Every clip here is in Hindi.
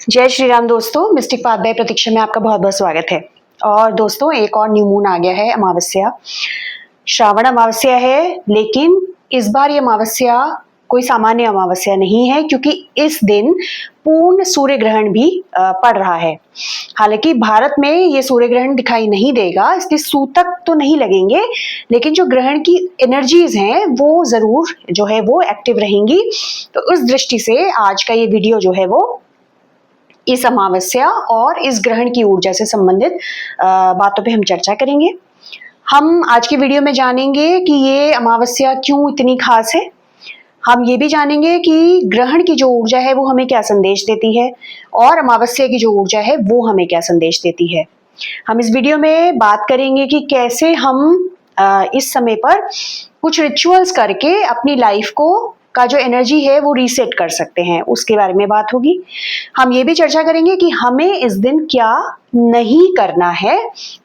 जय श्री राम दोस्तों, मिस्टिक पाथ बाय प्रतीक्षा में आपका बहुत बहुत स्वागत है। और दोस्तों, एक और न्यू मून आ गया है, अमावस्या। श्रावण अमावस्या है, लेकिन इस बार ये अमावस्या कोई सामान्य अमावस्या नहीं है, क्योंकि इस दिन पूर्ण सूर्य ग्रहण भी पड़ रहा है। हालांकि भारत में ये सूर्य ग्रहण दिखाई नहीं देगा, इसके सूतक तो नहीं लगेंगे, लेकिन जो ग्रहण की एनर्जीज हैं वो जरूर जो है वो एक्टिव रहेंगी। तो उस दृष्टि से आज का ये वीडियो जो है वो इस अमावस्या और इस ग्रहण की ऊर्जा से संबंधित बातों पे हम चर्चा करेंगे। हम आज की वीडियो में जानेंगे कि ये अमावस्या क्यों इतनी खास है। हम ये भी जानेंगे कि ग्रहण की जो ऊर्जा है वो हमें क्या संदेश देती है, और अमावस्या की जो ऊर्जा है वो हमें क्या संदेश देती है। हम इस वीडियो में बात करेंगे कि कैसे हम इस समय पर कुछ रिचुअल्स करके अपनी लाइफ को का जो एनर्जी है वो रीसेट कर सकते हैं, उसके बारे में बात होगी। हम ये भी चर्चा करेंगे कि हमें इस दिन क्या नहीं करना है,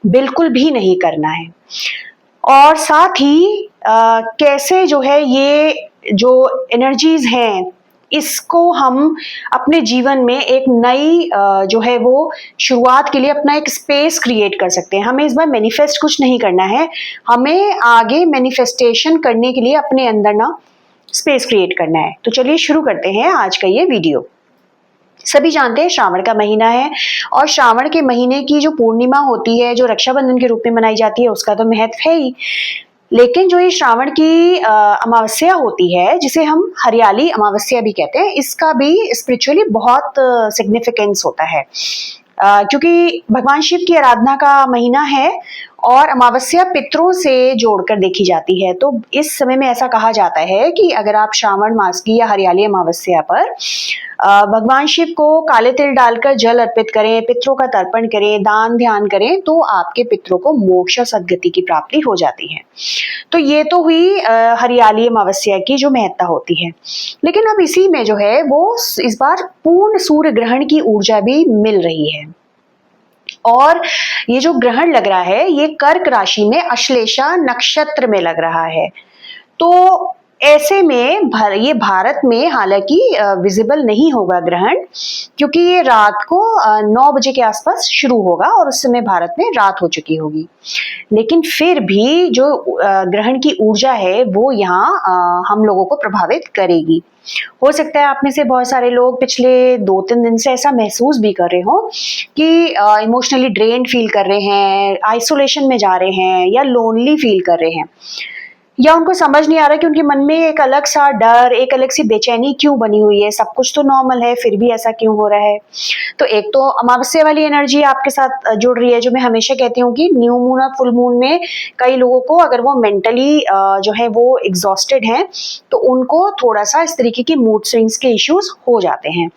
बिल्कुल भी नहीं करना है, और साथ ही कैसे जो है ये जो एनर्जीज हैं इसको हम अपने जीवन में एक नई जो है वो शुरुआत के लिए अपना एक स्पेस क्रिएट कर सकते हैं। हमें इस बार मैनिफेस्ट कुछ नहीं करना है, हमें आगे मैनिफेस्टेशन करने के लिए अपने अंदर ना स्पेस क्रिएट करना है। तो चलिए शुरू करते हैं आज का ये वीडियो। सभी जानते हैं श्रावण का महीना है, और श्रावण के महीने की जो पूर्णिमा होती है, जो रक्षाबंधन के रूप में मनाई जाती है, उसका तो महत्व है ही। लेकिन जो ये श्रावण की अमावस्या होती है, जिसे हम हरियाली अमावस्या भी कहते हैं, इसका भी स्पिरिचुअली बहुत सिग्निफिकेंस होता है, क्योंकि भगवान शिव की आराधना का महीना है और अमावस्या पितरों से जोड़कर देखी जाती है। तो इस समय में ऐसा कहा जाता है कि अगर आप श्रावण मास की या हरियाली अमावस्या पर भगवान शिव को काले तिल डालकर जल अर्पित करें, पितरों का तर्पण करें, दान ध्यान करें, तो आपके पितरों को मोक्ष और सद्गति की प्राप्ति हो जाती है। तो ये तो हुई हरियाली अमावस्या की जो महत्ता होती है। लेकिन अब इसी में जो है वो इस बार पूर्ण सूर्य ग्रहण की ऊर्जा भी मिल रही है, और ये जो ग्रहण लग रहा है ये कर्क राशि में अश्लेषा नक्षत्र में लग रहा है। तो ऐसे में ये भारत में हालांकि विजिबल नहीं होगा ग्रहण, क्योंकि ये रात को 9 बजे के आसपास शुरू होगा और उस समय भारत में रात हो चुकी होगी। लेकिन फिर भी जो ग्रहण की ऊर्जा है वो यहाँ हम लोगों को प्रभावित करेगी। हो सकता है आप में से बहुत सारे लोग पिछले 2-3 दिन से ऐसा महसूस भी कर रहे हो कि इमोशनली ड्रेन्ड फील कर रहे हैं, आइसोलेशन में जा रहे हैं, या लोनली फील कर रहे हैं, या उनको समझ नहीं आ रहा कि उनके मन में एक अलग सा डर, एक अलग सी बेचैनी क्यों बनी हुई है। सब कुछ तो नॉर्मल है, फिर भी ऐसा क्यों हो रहा है। तो एक तो अमावस्या वाली एनर्जी आपके साथ जुड़ रही है, जो मैं हमेशा कहती हूँ कि न्यू मून और फुल मून में कई लोगों को, अगर वो मेंटली जो है वो एग्जॉस्टेड हैं, तो उनको थोड़ा सा इस तरीके की मूड स्विंग्स के इश्यूज हो जाते हैं।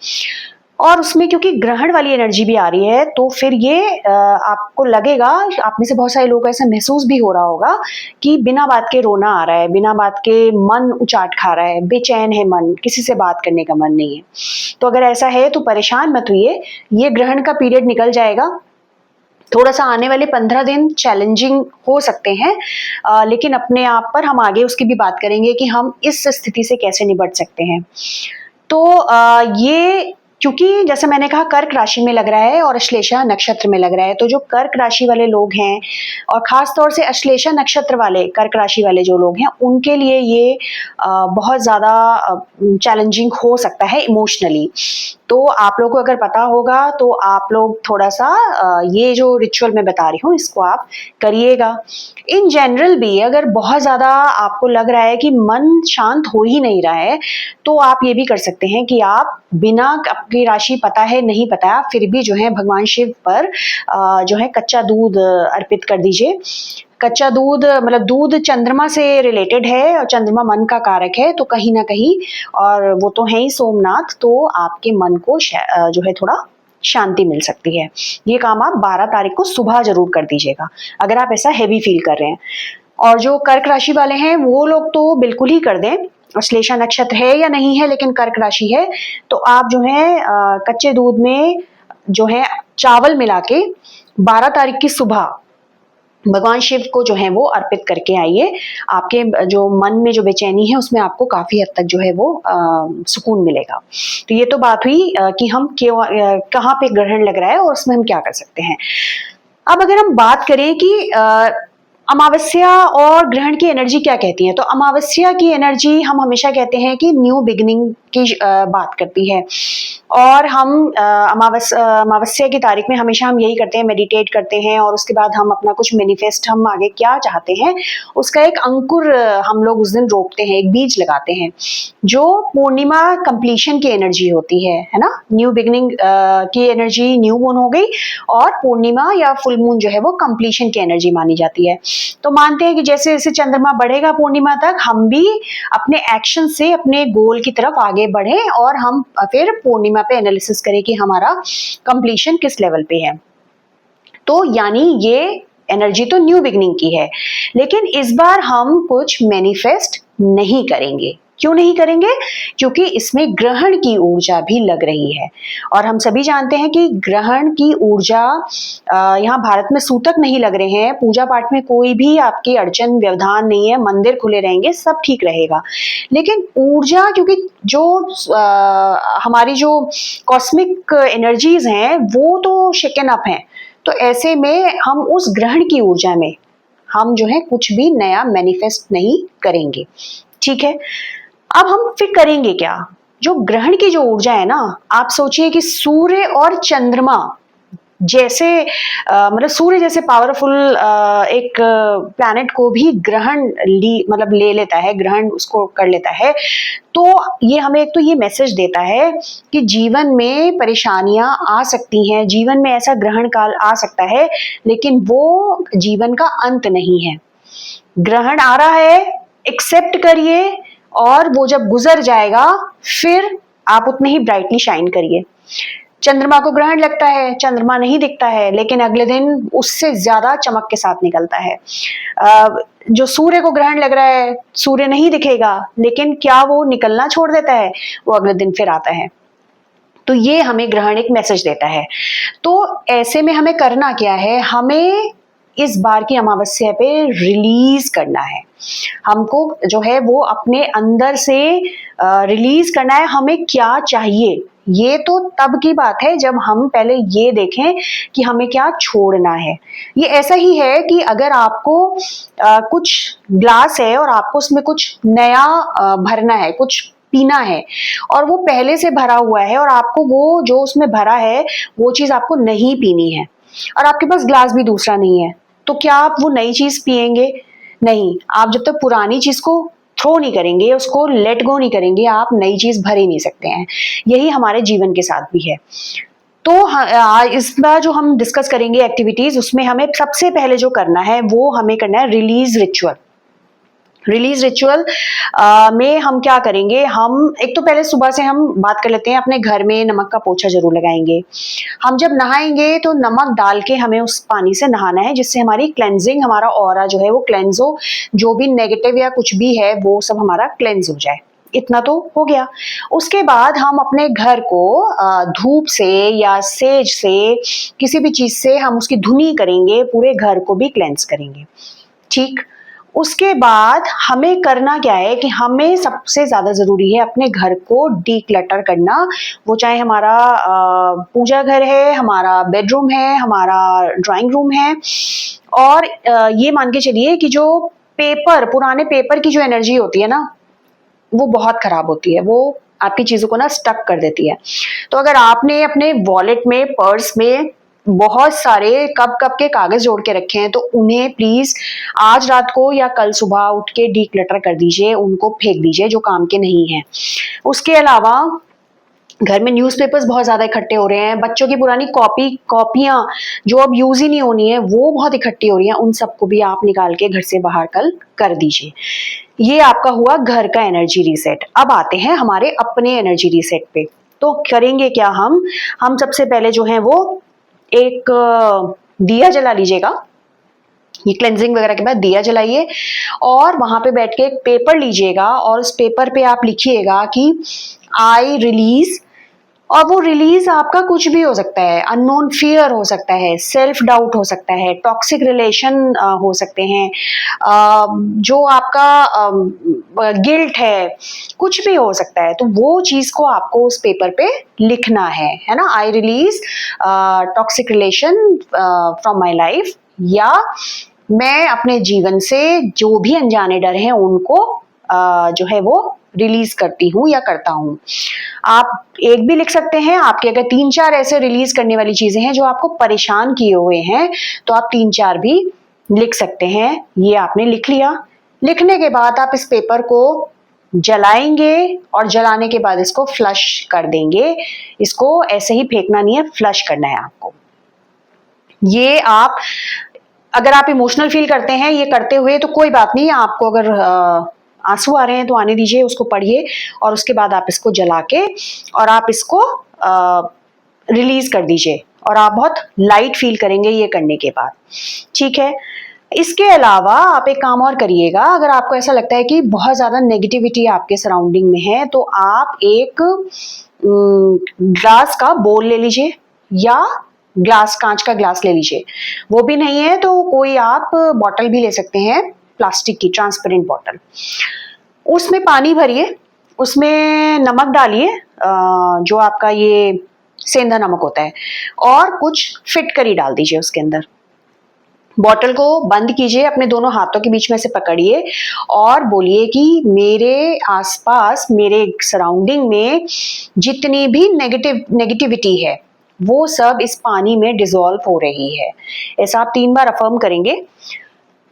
और उसमें क्योंकि ग्रहण वाली एनर्जी भी आ रही है, तो फिर ये आपको लगेगा, आप में से बहुत सारे लोगों को ऐसा महसूस भी हो रहा होगा कि बिना बात के रोना आ रहा है, बिना बात के मन उचाट खा रहा है, बेचैन है मन, किसी से बात करने का मन नहीं है। तो अगर ऐसा है तो परेशान मत होइए, ये ग्रहण का पीरियड निकल जाएगा। थोड़ा सा आने वाले 15 दिन चैलेंजिंग हो सकते हैं, लेकिन अपने आप पर हम आगे उसकी भी बात करेंगे कि हम इस स्थिति से कैसे निपट सकते हैं। तो ये क्योंकि जैसे मैंने कहा कर्क राशि में लग रहा है और अश्लेषा नक्षत्र में लग रहा है, तो जो कर्क राशि वाले लोग हैं, और खास तौर से अश्लेषा नक्षत्र वाले कर्क राशि वाले जो लोग हैं, उनके लिए ये बहुत ज़्यादा चैलेंजिंग हो सकता है इमोशनली। तो आप लोगों को अगर पता होगा तो आप लोग थोड़ा सा ये जो रिचुअल मैं बता रही हूँ इसको आप करिएगा। इन जनरल भी अगर बहुत ज़्यादा आपको लग रहा है कि मन शांत हो ही नहीं रहा है, तो आप ये भी कर सकते हैं कि आप बिना, आपकी राशि पता है नहीं पता, फिर भी जो है भगवान शिव पर जो है कच्चा दूध अर्पित कर दीजिए। कच्चा दूध मतलब दूध चंद्रमा से रिलेटेड है, और चंद्रमा मन का कारक है, तो कहीं ना कहीं, और वो तो है ही सोमनाथ, तो आपके मन को जो है थोड़ा शांति मिल सकती है। ये काम आप 12 तारीख को सुबह जरूर कर दीजिएगा अगर आप ऐसा हैवी फील कर रहे हैं। और जो कर्क राशि वाले हैं वो लोग तो बिल्कुल ही कर दें, अश्लेषा नक्षत्र है या नहीं है लेकिन कर्क राशि है, तो आप जो है कच्चे दूध में जो है चावल मिला के 12 तारीख की सुबह भगवान शिव को जो है वो अर्पित करके आइए। आपके जो मन में जो बेचैनी है उसमें आपको काफी हद तक जो है वो सुकून मिलेगा। तो ये तो बात हुई कि हम कहाँ पे ग्रहण लग रहा है और उसमें हम क्या कर सकते हैं। अब अगर हम बात करें कि अमावस्या और ग्रहण की एनर्जी क्या कहती है, तो अमावस्या की एनर्जी हम हमेशा कहते हैं कि न्यू बिगिनिंग की बात करती है। और हम अमावस्या की तारीख में हमेशा हम यही करते हैं, मेडिटेट करते हैं और उसके बाद हम अपना कुछ मैनिफेस्ट, हम आगे क्या चाहते हैं उसका एक अंकुर हम लोग उस दिन रोपते हैं, एक बीज लगाते हैं, जो पूर्णिमा कंप्लीशन की एनर्जी होती है ना। न्यू बिगिनिंग की एनर्जी न्यू मून हो गई और पूर्णिमा या फुल मून जो है वो कंप्लीशन की एनर्जी मानी जाती है। तो मानते हैं कि जैसे जैसे चंद्रमा बढ़ेगा पूर्णिमा तक, हम भी अपने एक्शन से अपने गोल की तरफ आगे बढ़े और हम फिर पूर्णिमा पे एनालिसिस करें कि हमारा कंप्लीशन किस लेवल पे है। तो यानी ये एनर्जी तो न्यू बिगनिंग की है, लेकिन इस बार हम कुछ मैनिफेस्ट नहीं करेंगे। क्यों नहीं करेंगे? क्योंकि इसमें ग्रहण की ऊर्जा भी लग रही है और हम सभी जानते हैं कि ग्रहण की ऊर्जा यहाँ भारत में सूतक नहीं लग रहे हैं। पूजा पाठ में कोई भी आपकी अड़चन व्यवधान नहीं है, मंदिर खुले रहेंगे, सब ठीक रहेगा। लेकिन ऊर्जा, क्योंकि जो हमारी जो कॉस्मिक एनर्जीज हैं वो तो शेकन अप हैं, तो ऐसे में हम उस ग्रहण की ऊर्जा में हम जो है कुछ भी नया मैनिफेस्ट नहीं करेंगे। ठीक है, अब हम फिर करेंगे क्या? जो ग्रहण की जो ऊर्जा है ना, आप सोचिए कि सूर्य और चंद्रमा जैसे मतलब सूर्य जैसे पावरफुल एक प्लैनेट को भी ग्रहण मतलब ले लेता है, ग्रहण उसको कर लेता है। तो ये हमें एक तो ये मैसेज देता है कि जीवन में परेशानियां आ सकती हैं, जीवन में ऐसा ग्रहण काल आ सकता है, लेकिन वो जीवन का अंत नहीं है। ग्रहण आ रहा है, एक्सेप्ट करिए और वो जब गुजर जाएगा फिर आप उतने ही ब्राइटली शाइन करिए। चंद्रमा को ग्रहण लगता है, चंद्रमा नहीं दिखता है, लेकिन अगले दिन उससे ज्यादा चमक के साथ निकलता है। जो सूर्य को ग्रहण लग रहा है, सूर्य नहीं दिखेगा, लेकिन क्या वो निकलना छोड़ देता है? वो अगले दिन फिर आता है। तो ये हमें ग्रहण एक मैसेज देता है। तो ऐसे में हमें करना क्या है? हमें इस बार की अमावस्या पे रिलीज करना है। हमको जो है वो अपने अंदर से रिलीज करना है। हमें क्या चाहिए, ये तो तब की बात है जब हम पहले ये देखें कि हमें क्या छोड़ना है। ये ऐसा ही है कि अगर आपको कुछ ग्लास है और आपको उसमें कुछ नया भरना है, कुछ पीना है, और वो पहले से भरा हुआ है और आपको वो जो उसमें भरा है वो चीज आपको नहीं पीनी है और आपके पास ग्लास भी दूसरा नहीं है, तो क्या आप वो नई चीज पिएंगे? नहीं। आप जब तक पुरानी चीज को थ्रो नहीं करेंगे, उसको लेट गो नहीं करेंगे, आप नई चीज भर ही नहीं सकते हैं। यही हमारे जीवन के साथ भी है। तो इस बार जो हम डिस्कस करेंगे एक्टिविटीज, उसमें हमें सबसे पहले जो करना है वो हमें करना है रिलीज रिचुअल। रिलीज रिचुअल में हम क्या करेंगे? हम एक तो पहले सुबह से हम बात कर लेते हैं, अपने घर में नमक का पोछा जरूर लगाएंगे। हम जब नहाएंगे तो नमक डाल के हमें उस पानी से नहाना है, जिससे हमारी क्लेंजिंग, हमारा ऑरा जो है वो क्लेंज हो, जो भी नेगेटिव या कुछ भी है वो सब हमारा क्लेंज हो जाए। इतना तो हो गया। उसके बाद हम अपने घर को धूप से या सेज से, किसी भी चीज से हम उसकी धुनी करेंगे, पूरे घर को भी क्लेंस करेंगे। ठीक। उसके बाद हमें करना क्या है कि हमें सबसे ज्यादा जरूरी है अपने घर को डीक्लटर करना। वो चाहे हमारा पूजा घर है, हमारा बेडरूम है, हमारा ड्राइंग रूम है, और ये मान के चलिए कि जो पेपर, पुराने पेपर की जो एनर्जी होती है ना, वो बहुत खराब होती है, वो आपकी चीजों को ना स्टक कर देती है। तो अगर आपने अपने वॉलेट में, पर्स में बहुत सारे कब कब के कागज जोड़ के रखे हैं, तो उन्हें प्लीज आज रात को या कल सुबह उठ के डीक्लटर कर दीजिए, उनको फेंक दीजिए जो काम के नहीं है। उसके अलावा घर में न्यूज़पेपर्स बहुत ज्यादा इकट्ठे हो रहे हैं, बच्चों की पुरानी कॉपियां जो अब यूज ही नहीं होनी है वो बहुत इकट्ठी हो रही हैं, उन सबको भी आप निकाल के घर से बाहर कल कर दीजिए। ये आपका हुआ घर का एनर्जी रीसेट। अब आते हैं हमारे अपने एनर्जी रीसेट पे। तो करेंगे क्या हम सबसे पहले जो है वो एक दिया जला लीजिएगा। ये क्लेंजिंग वगैरह के बाद दिया जलाइए और वहां पे बैठ के एक पेपर लीजिएगा और उस पेपर पे आप लिखिएगा कि आई रिलीज और वो रिलीज आपका कुछ भी हो सकता है, अननोन फियर हो सकता है, सेल्फ डाउट हो सकता है, टॉक्सिक रिलेशन हो सकते हैं, जो आपका गिल्ट है, कुछ भी हो सकता है। तो वो चीज को आपको उस पेपर पे लिखना है ना। I release toxic relation from my life, या मैं अपने जीवन से जो भी अनजाने डर हैं उनको जो है वो रिलीज करती हूँ या करता हूँ। आप एक भी लिख सकते हैं। आपके अगर 3-4 ऐसे रिलीज करने वाली चीजें हैं जो आपको परेशान किए हुए हैं, तो आप 3-4 भी लिख सकते हैं। ये आपने लिख लिया। लिखने के बाद आप इस पेपर को जलाएंगे और जलाने के बाद इसको फ्लश कर देंगे। इसको ऐसे ही फेंकना नहीं है, फ्लश करना है आपको। ये आप अगर आप इमोशनल फील करते हैं ये करते हुए तो कोई बात नहीं। आपको अगर आंसू आ रहे हैं तो आने दीजिए, उसको पढ़िए और उसके बाद आप इसको जला के और आप इसको रिलीज कर दीजिए और आप बहुत लाइट फील करेंगे ये करने के बाद। ठीक है। इसके अलावा आप एक काम और करिएगा। अगर आपको ऐसा लगता है कि बहुत ज्यादा नेगेटिविटी आपके सराउंडिंग में है, तो आप एक ग्लास का बोल ले लीजिए या ग्लास, कांच का ग्लास ले लीजिए। वो भी नहीं है तो कोई आप बॉटल भी ले सकते हैं, प्लास्टिक की ट्रांसपेरेंट बॉटल। उसमें पानी भरिए, उसमें नमक डालिए, जो आपका ये सेंधा नमक होता है, और कुछ फिटकरी डाल दीजिए उसके अंदर। बॉटल को बंद कीजिए, अपने दोनों हाथों के बीच में से पकड़िए और बोलिए कि मेरे आसपास, मेरे सराउंडिंग में जितनी भी नेगेटिविटी है वो सब इस पानी में डिसॉल्व हो रही है। ऐसा आप 3 बार अफर्म करेंगे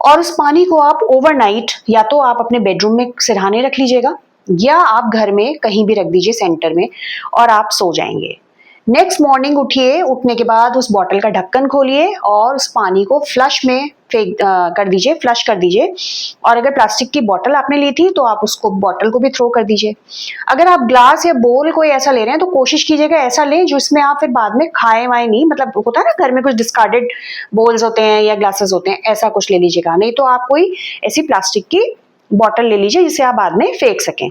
और उस पानी को आप ओवरनाइट या तो आप अपने बेडरूम में सिरहाने रख लीजिएगा या आप घर में कहीं भी रख दीजिए सेंटर में, और आप सो जाएंगे। नेक्स्ट मॉर्निंग उठिए, उठने के बाद उस बॉटल का ढक्कन खोलिए और उस पानी को फ्लश में कर दीजिए, फ्लश कर दीजिए। और अगर प्लास्टिक की बॉटल आपने ली थी तो आप उसको बॉटल को भी थ्रो कर दीजिए। अगर आप ग्लास या बोल कोई ऐसा ले रहे हैं तो कोशिश कीजिएगा ऐसा लें जिसमें आप फिर बाद में खाए वाए नहीं, मतलब होता है ना घर में कुछ डिस्कार्डेड बोल्स होते हैं या ग्लासेस होते हैं, ऐसा कुछ ले लीजिएगा। नहीं तो आप कोई ऐसी प्लास्टिक की बॉटल ले लीजिए जिसे आप बाद में फेंक सकें।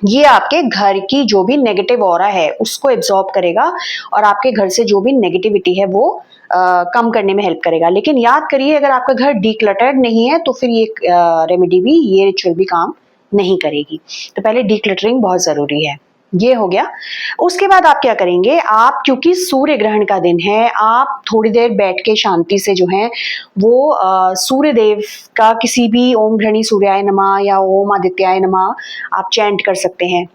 ये आपके घर की जो भी नेगेटिव ऑरा है उसको एब्जॉर्ब करेगा और आपके घर से जो भी नेगेटिविटी है वो कम करने में हेल्प करेगा। लेकिन याद करिए, अगर आपका घर डीक्लटर्ड नहीं है तो फिर ये रेमेडी भी, ये रिचुअल भी काम नहीं करेगी। तो पहले डीक्लटरिंग बहुत जरूरी है। ये हो गया। उसके बाद आप क्या करेंगे, आप क्योंकि सूर्य ग्रहण का दिन है, आप थोड़ी देर बैठ के शांति से जो है वो सूर्य देव का किसी भी ओम घृणी सूर्याय नमः या ओम आदित्याय नमः आप चैंट कर सकते हैं।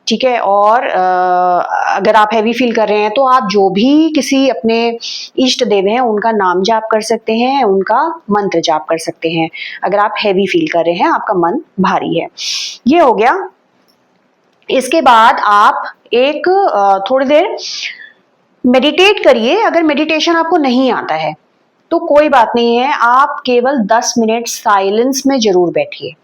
ठीक है। और अगर आप हैवी फील कर रहे हैं तो आप जो भी किसी अपने इष्ट देव हैं उनका नाम जाप कर सकते हैं, उनका मंत्र जाप कर सकते हैं अगर आप हैवी फील कर रहे हैं, आपका मन भारी है। ये हो गया। इसके बाद आप एक थोड़ी देर मेडिटेट करिए। अगर मेडिटेशन आपको नहीं आता है तो कोई बात नहीं है, आप केवल 10 मिनट साइलेंस में जरूर बैठिए।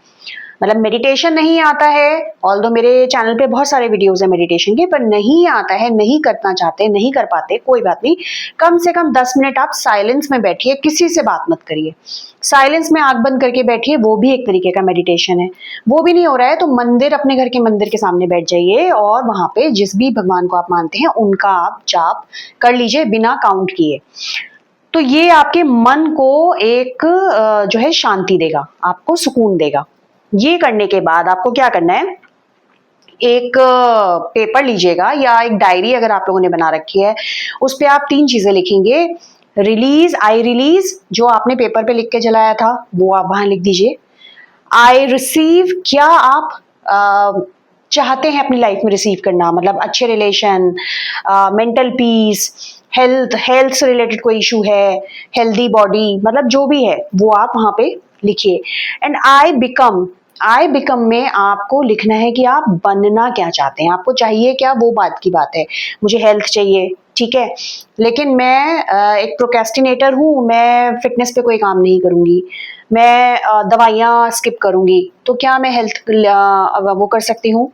मतलब मेडिटेशन नहीं आता है, ऑल्दो मेरे चैनल पे बहुत सारे वीडियोस हैं मेडिटेशन के, पर नहीं आता है, नहीं करना चाहते, नहीं कर पाते, कोई बात नहीं। कम से कम 10 मिनट आप साइलेंस में बैठिए, किसी से बात मत करिए, साइलेंस में आंख बंद करके बैठिए। वो भी एक तरीके का मेडिटेशन है। वो भी नहीं हो रहा है तो मंदिर, अपने घर के मंदिर के सामने बैठ जाइए और वहां पे जिस भी भगवान को आप मानते हैं उनका आप जाप कर लीजिए बिना काउंट किए। तो ये आपके मन को एक जो है शांति देगा, आपको सुकून देगा। ये करने के बाद आपको क्या करना है, एक पेपर लीजिएगा या एक डायरी अगर आप लोगों ने बना रखी है, उस पे आप 3 चीजें लिखेंगे। रिलीज, आई रिलीज, जो आपने पेपर पे लिख के जलाया था वो आप वहां लिख दीजिए। आई रिसीव, क्या आप चाहते हैं अपनी लाइफ में रिसीव करना, मतलब अच्छे रिलेशन, मेंटल पीस, हेल्थ से रिलेटेड कोई इशू है, हेल्दी बॉडी, मतलब जो भी है वो आप वहां पे लिखिए। एंड आई बिकम में आपको लिखना है कि आप बनना क्या चाहते हैं, आपको चाहिए क्या, वो बात की बात है। मुझे हेल्थ चाहिए, ठीक है, लेकिन मैं एक प्रोक्रेस्टिनेटर हूँ, मैं फिटनेस पे कोई काम नहीं करूंगी, मैं दवाइयाँ स्किप करूंगी, तो क्या मैं हेल्थ वो कर सकती हूँ,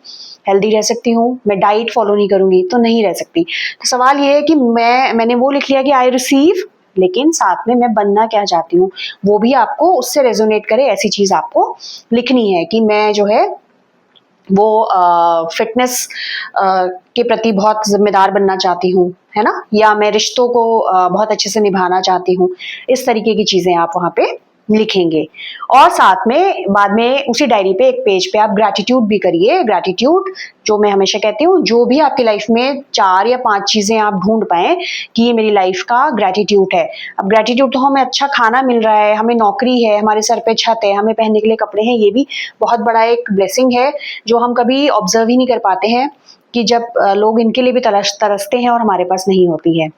हेल्दी रह सकती हूँ? मैं डाइट फॉलो नहीं करूंगी तो नहीं रह सकती। तो सवाल ये है कि मैंने वो लिख लिया कि आई रिसीव, लेकिन साथ में मैं बनना क्या चाहती हूँ वो भी आपको उससे रेजोनेट करे, ऐसी चीज आपको लिखनी है कि मैं जो है वो फिटनेस के प्रति बहुत जिम्मेदार बनना चाहती हूँ, है ना, या मैं रिश्तों को बहुत अच्छे से निभाना चाहती हूँ, इस तरीके की चीजें आप वहाँ पे लिखेंगे। और साथ में बाद में उसी डायरी पे एक पेज पे आप ग्रैटिट्यूड भी करिए। ग्रैटिट्यूड, जो मैं हमेशा कहती हूँ, जो भी आपकी लाइफ में 4 या 5 चीजें आप ढूंढ पाए कि ये मेरी लाइफ का ग्रैटिट्यूड है। अब ग्रैटिट्यूड तो हमें अच्छा खाना मिल रहा है, हमें नौकरी है, हमारे सर पे छत है, हमें पहनने के लिए कपड़े हैं, ये भी बहुत बड़ा एक ब्लेसिंग है जो हम कभी ऑब्जर्व ही नहीं कर पाते हैं कि जब लोग इनके लिए भी तरसते हैं और हमारे पास नहीं होती है।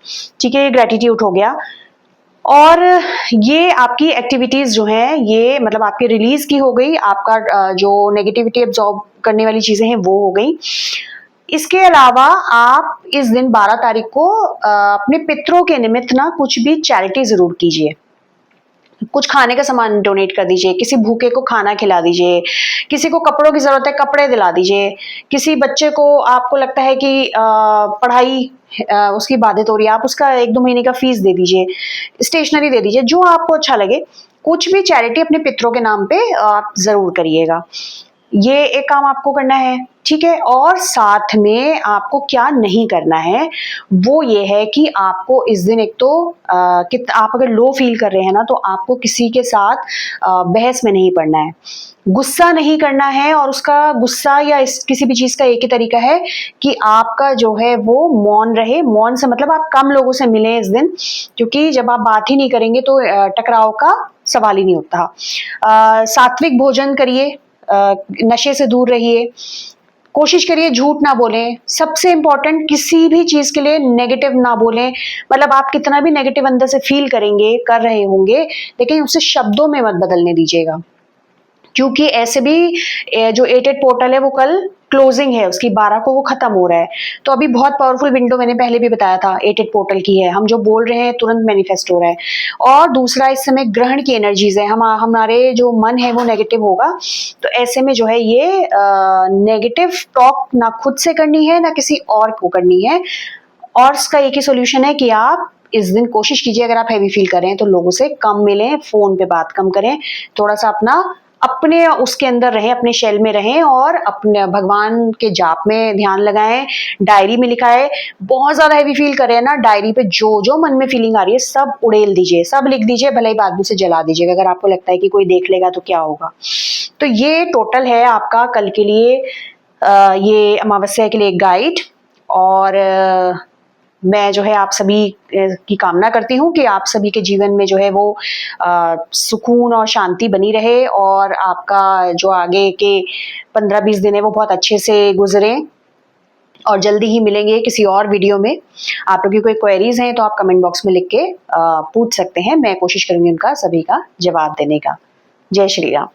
ठीक है, ये ग्रैटिट्यूड हो गया। और ये आपकी एक्टिविटीज जो हैं, ये मतलब आपके रिलीज की हो गई, आपका जो नेगेटिविटी एब्जॉर्ब करने वाली चीजें हैं वो हो गई। इसके अलावा आप इस दिन 12 तारीख को अपने पितरों के निमित्त ना कुछ भी चैरिटी जरूर कीजिए। कुछ खाने का सामान डोनेट कर दीजिए, किसी भूखे को खाना खिला दीजिए, किसी को कपड़ों की जरूरत है कपड़े दिला दीजिए, किसी बच्चे को आपको लगता है कि पढ़ाई उसकी बाधित हो रही है, आप उसका 1-2 महीने का फीस दे दीजिए, स्टेशनरी दे दीजिए, जो आपको अच्छा लगे। कुछ भी चैरिटी अपने पितरों के नाम पे आप जरूर करिएगा। ये एक काम आपको करना है, ठीक है। और साथ में आपको क्या नहीं करना है वो ये है कि आपको इस दिन एक तो आप अगर लो फील कर रहे हैं ना, तो आपको किसी के साथ बहस में नहीं पड़ना है, गुस्सा नहीं करना है। और उसका गुस्सा या इस किसी भी चीज का एक ही तरीका है कि आपका जो है वो मौन रहे। मौन से मतलब आप कम लोगों से मिलें इस दिन, क्योंकि जब आप बात ही नहीं करेंगे तो टकराव का सवाल ही नहीं उठता। सात्विक भोजन करिए, नशे से दूर रहिए, कोशिश करिए झूठ ना बोलें। सबसे इंपॉर्टेंट, किसी भी चीज के लिए नेगेटिव ना बोलें। मतलब आप कितना भी नेगेटिव अंदर से फील करेंगे, कर रहे होंगे, लेकिन उसे शब्दों में मत बदलने दीजिएगा, क्योंकि ऐसे भी जो 88 पोर्टल है वो कल क्लोजिंग है, उसकी 12 को वो खत्म हो रहा है। तो अभी बहुत पावरफुल विंडो, मैंने पहले भी बताया था, 88 पोर्टल की है। हम जो बोल रहे हैं तुरंत मैनिफेस्ट हो रहा है। और दूसरा, इस समय ग्रहण की एनर्जीज है, हमारे जो मन है वो नेगेटिव होगा। तो ऐसे में जो है ये नेगेटिव टॉक ना खुद से करनी है ना किसी और को करनी है। और इसका एक ही सोल्यूशन है कि आप इस दिन कोशिश कीजिए, अगर आप हैवी फील कर रहे हैं तो लोगों से कम मिलें, फोन पे बात कम करें, थोड़ा सा अपने उसके अंदर रहें, अपने शेल में रहें और अपने भगवान के जाप में ध्यान लगाएं, डायरी में लिखाएं। बहुत ज्यादा हैवी फील कर रहे हैं ना, डायरी पे जो जो मन में फीलिंग आ रही है सब उड़ेल दीजिए, सब लिख दीजिए, भले ही बाद में से जला दीजिएगा अगर आपको लगता है कि कोई देख लेगा तो क्या होगा। तो ये टोटल है आपका कल के लिए ये अमावस्या के लिए एक गाइड। और मैं जो है आप सभी की कामना करती हूँ कि आप सभी के जीवन में जो है वो सुकून और शांति बनी रहे, और आपका जो आगे के 15-20 दिन है वो बहुत अच्छे से गुजरे। और जल्दी ही मिलेंगे किसी और वीडियो में। आप लोगों की कोई क्वेरीज हैं तो आप कमेंट बॉक्स में लिख के पूछ सकते हैं, मैं कोशिश करूंगी उनका सभी का जवाब देने का। जय श्री राम।